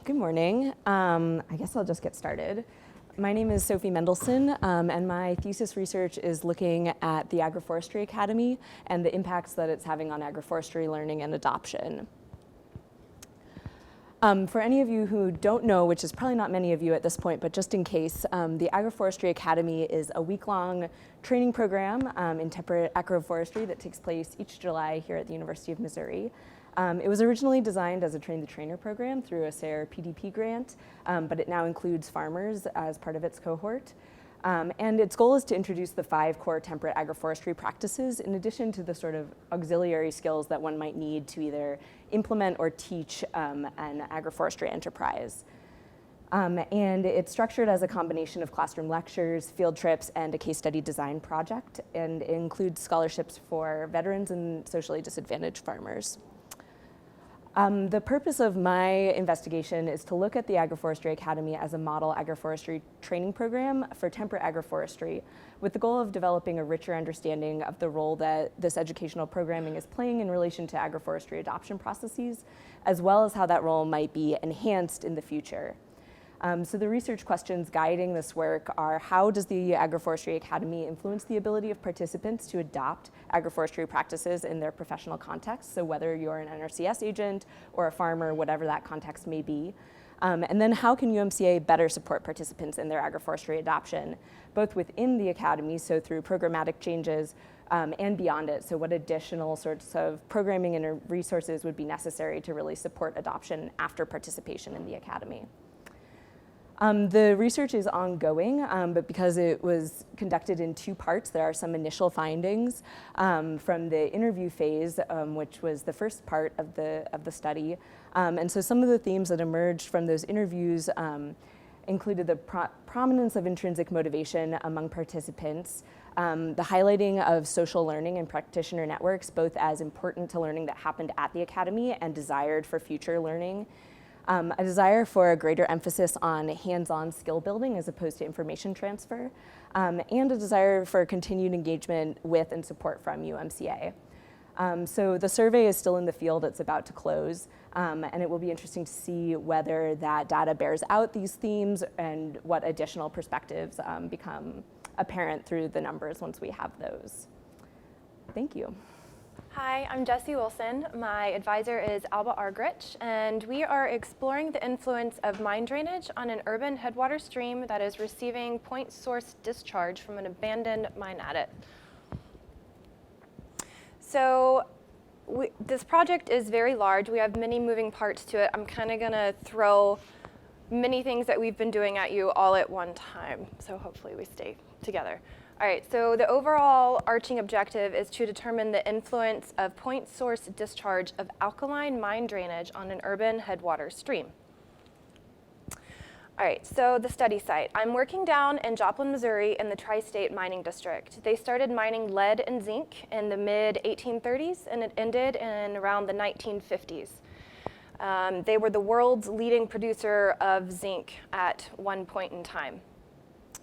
Good morning. I guess I'll just get started. My name is Sophie Mendelson, and my thesis research is looking at the Agroforestry Academy and the impacts that it's having on agroforestry learning and adoption. For any of you who don't know, which is probably not many of you at this point, but just in case, the Agroforestry Academy is a week-long training program in temperate agroforestry that takes place each July here at the University of Missouri. It was originally designed as a train-the-trainer program through a SARE PDP grant, but it now includes farmers as part of its cohort. And its goal is to introduce the 5 core temperate agroforestry practices in addition to the sort of auxiliary skills that one might need to either implement or teach an agroforestry enterprise. And it's structured as a combination of classroom lectures, field trips, and a case study design project, and it includes scholarships for veterans and socially disadvantaged farmers. The purpose of my investigation is to look at the Agroforestry Academy as a model agroforestry training program for temperate agroforestry, with the goal of developing a richer understanding of the role that this educational programming is playing in relation to agroforestry adoption processes, as well as how that role might be enhanced in the future. So the research questions guiding this work are: how does the Agroforestry Academy influence the ability of participants to adopt agroforestry practices in their professional context? So whether you're an NRCS agent or a farmer, whatever that context may be. And then how can UMCA better support participants in their agroforestry adoption, both within the Academy, so through programmatic changes, and beyond it? So what additional sorts of programming and resources would be necessary to really support adoption after participation in the Academy? The research is ongoing, but because it was conducted in 2 parts, there are some initial findings from the interview phase, which was the first part of the study. And so some of the themes that emerged from those interviews included the prominence of intrinsic motivation among participants, the highlighting of social learning and practitioner networks, both as important to learning that happened at the Academy and desired for future learning. A desire for a greater emphasis on hands-on skill building as opposed to information transfer, and a desire for continued engagement with and support from UMCA. So the survey is still in the field, it's about to close, and it will be interesting to see whether that data bears out these themes and what additional perspectives become apparent through the numbers once we have those. Thank you. Hi, I'm Jessie Wilson. My advisor is Alba Argrich, and we are exploring the influence of mine drainage on an urban headwater stream that is receiving point source discharge from an abandoned mine adit. So this project is very large. We have many moving parts to it. I'm kind of going to throw many things that we've been doing at you all at one time, so hopefully we stay together. All right, so the overall arching objective is to determine the influence of point source discharge of alkaline mine drainage on an urban headwater stream. All right, so the study site. I'm working down in Joplin, Missouri in the Tri-State Mining District. They started mining lead and zinc in the mid-1830s, and it ended in around the 1950s. They were the world's leading producer of zinc at one point in time.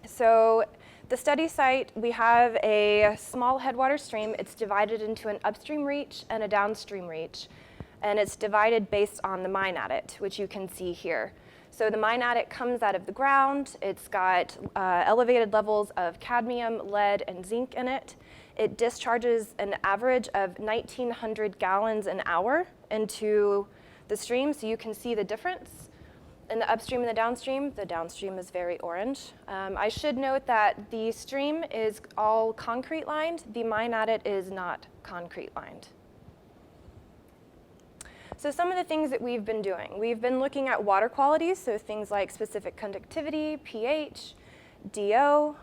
So the study site, we have a small headwater stream. It's divided into an upstream reach and a downstream reach. And it's divided based on the mine adit, which you can see here. So the mine adit comes out of the ground. It's got elevated levels of cadmium, lead, and zinc in it. It discharges an average of 1,900 gallons an hour into the stream, so you can see the difference. In the upstream and the downstream is very orange. I should note that the stream is all concrete lined. The mine adit is not concrete lined. So some of the things that we've been doing. We've been looking at water quality, so things like specific conductivity, pH, DO.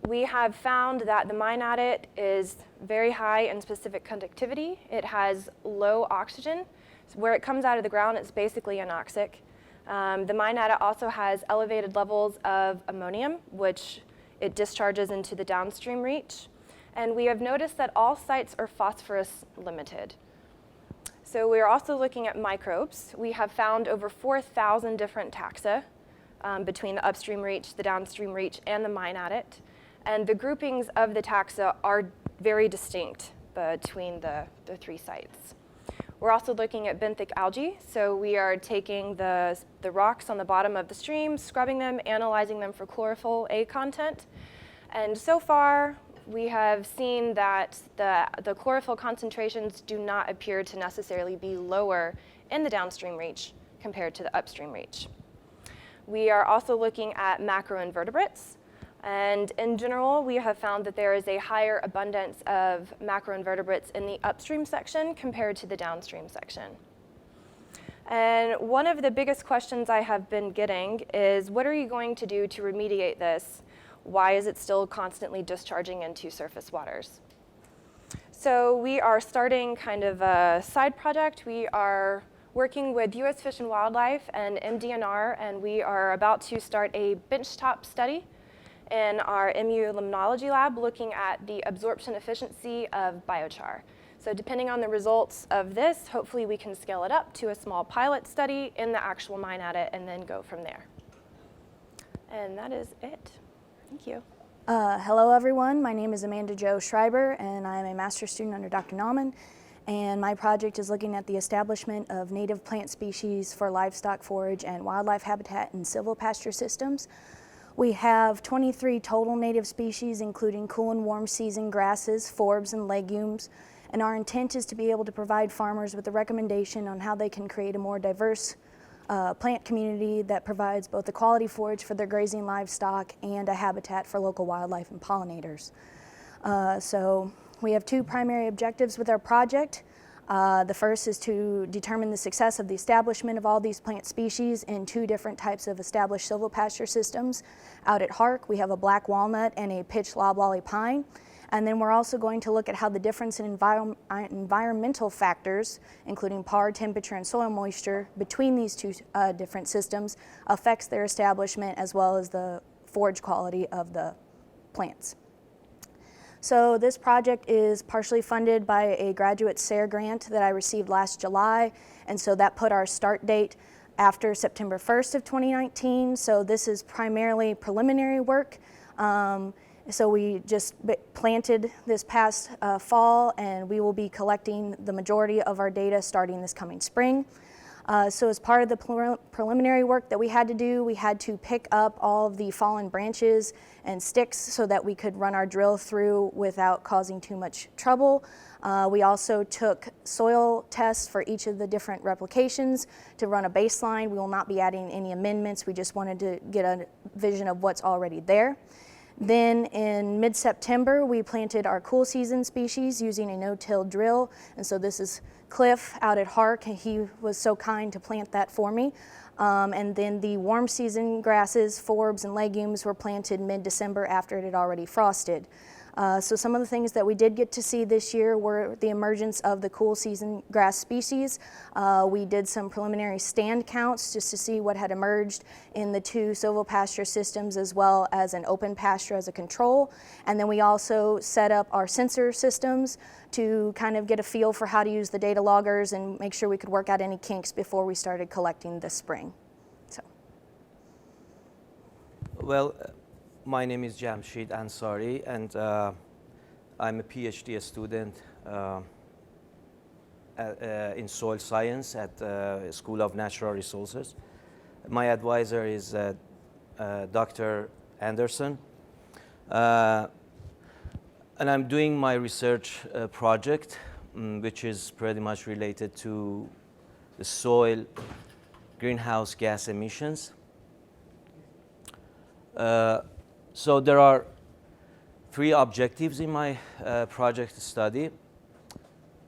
We have found that the mine adit is very high in specific conductivity. It has low oxygen. So where it comes out of the ground, it's basically anoxic. The mine adit also has elevated levels of ammonium, which it discharges into the downstream reach. And we have noticed that all sites are phosphorus limited. So we are also looking at microbes. We have found over 4,000 different taxa between the upstream reach, the downstream reach, and the mine adit. And the groupings of the taxa are very distinct between the 3 sites. We're also looking at benthic algae. So we are taking the rocks on the bottom of the stream, scrubbing them, analyzing them for chlorophyll A content. And so far, we have seen that the chlorophyll concentrations do not appear to necessarily be lower in the downstream reach compared to the upstream reach. We are also looking at macroinvertebrates. And in general, we have found that there is a higher abundance of macroinvertebrates in the upstream section compared to the downstream section. And one of the biggest questions I have been getting is, what are you going to do to remediate this? Why is it still constantly discharging into surface waters? So we are starting kind of a side project. We are working with U.S. Fish and Wildlife and MDNR, and we are about to start a benchtop study in our MU limnology lab looking at the absorption efficiency of biochar. So depending on the results of this, hopefully we can scale it up to a small pilot study in the actual mine adit and then go from there. And that is it. Thank you. Hello everyone, my name is Amanda Jo Schreiber and I am a master's student under Dr. Nauman, and my project is looking at the establishment of native plant species for livestock forage and wildlife habitat in silvopasture systems. We have 23 total native species, including cool and warm season grasses, forbs, and legumes, and our intent is to be able to provide farmers with a recommendation on how they can create a more diverse plant community that provides both a quality forage for their grazing livestock and a habitat for local wildlife and pollinators. So we have two primary objectives with our project. The first is to determine the success of the establishment of all these plant species in two different types of established silvopasture systems. Out at Hark, we have a black walnut and a pitch loblolly pine. And then we're also going to look at how the difference in environmental factors, including PAR, temperature, and soil moisture between these two different systems affects their establishment as well as the forage quality of the plants. So this project is partially funded by a graduate SARE grant that I received last July, and so that put our start date after September 1st of 2019. So this is primarily preliminary work. So we just planted this past fall, and we will be collecting the majority of our data starting this coming spring. So as part of the preliminary work that we had to do, we had to pick up all of the fallen branches and sticks so that we could run our drill through without causing too much trouble. We also took soil tests for each of the different replications to run a baseline. We will not be adding any amendments. We just wanted to get a vision of what's already there. Then in mid-September, we planted our cool season species using a no-till drill. And so this is Cliff out at Hark, and he was so kind to plant that for me. And then the warm season grasses, forbs, and legumes were planted mid-December after it had already frosted. So some of the things that we did get to see this year were the emergence of the cool season grass species. We did some preliminary stand counts just to see what had emerged in the two silvopasture systems as well as an open pasture as a control. And then we also set up our sensor systems to kind of get a feel for how to use the data loggers and make sure we could work out any kinks before we started collecting this spring. So. Well, my name is Jamshid Ansari, and I'm a PhD student in soil science at School of Natural Resources. My advisor is Dr. Anderson. And I'm doing my research project, which is pretty much related to the soil greenhouse gas emissions. So there are three objectives in my project study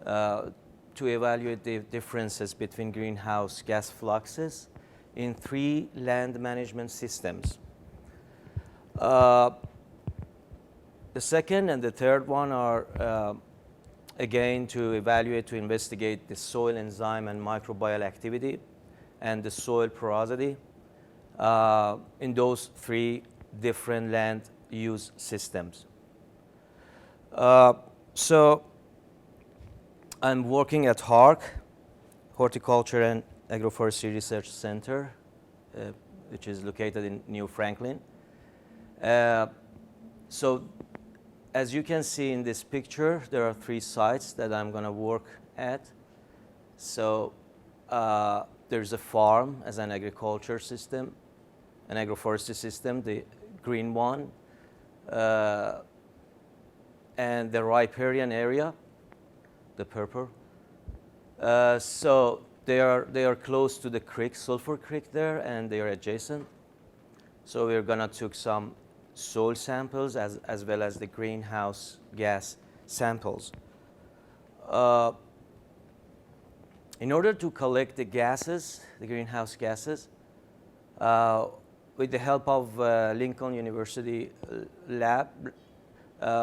to evaluate the differences between greenhouse gas fluxes in three land management systems. The second and the third one are again to evaluate, to investigate the soil enzyme and microbial activity and the soil porosity in those three different land use systems. So I'm working at HARC, Horticulture and Agroforestry Research Center, which is located in New Franklin. So as you can see in this picture, there are three sites that I'm going to work at. So there's a farm as an agriculture system, an agroforestry system, the green one, and the riparian area, the purple. So they are close to the creek, Sulphur Creek there, and they are adjacent. So we're gonna take some soil samples as well as the greenhouse gas samples. In order to collect the gases, the greenhouse gases, with the help of Lincoln University lab,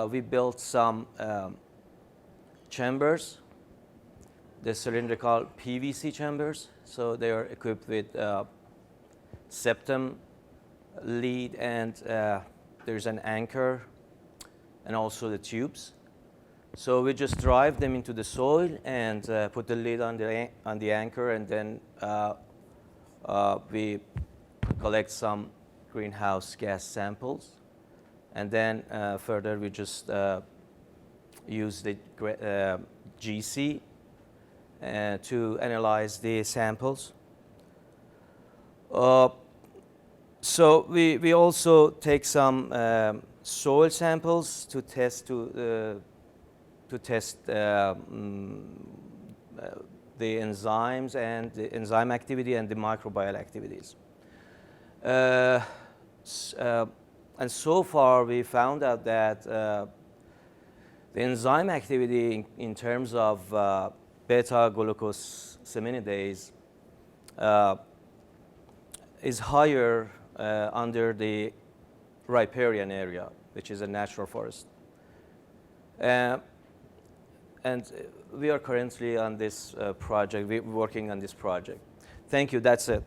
we built some chambers, the cylindrical PVC chambers. So they are equipped with septum lead, and there's an anchor and also the tubes. So we just drive them into the soil and put the lid on the anchor, and then we collect some greenhouse gas samples. And then further we just use the GC to analyze the samples. So we also take some soil samples to test the enzymes and the enzyme activity and the microbial activities. And so far we found out that the enzyme activity in terms of beta-glucosaminidase is higher under the riparian area, which is a natural forest. And we are currently on this project, we're working on this project. Thank you, that's it.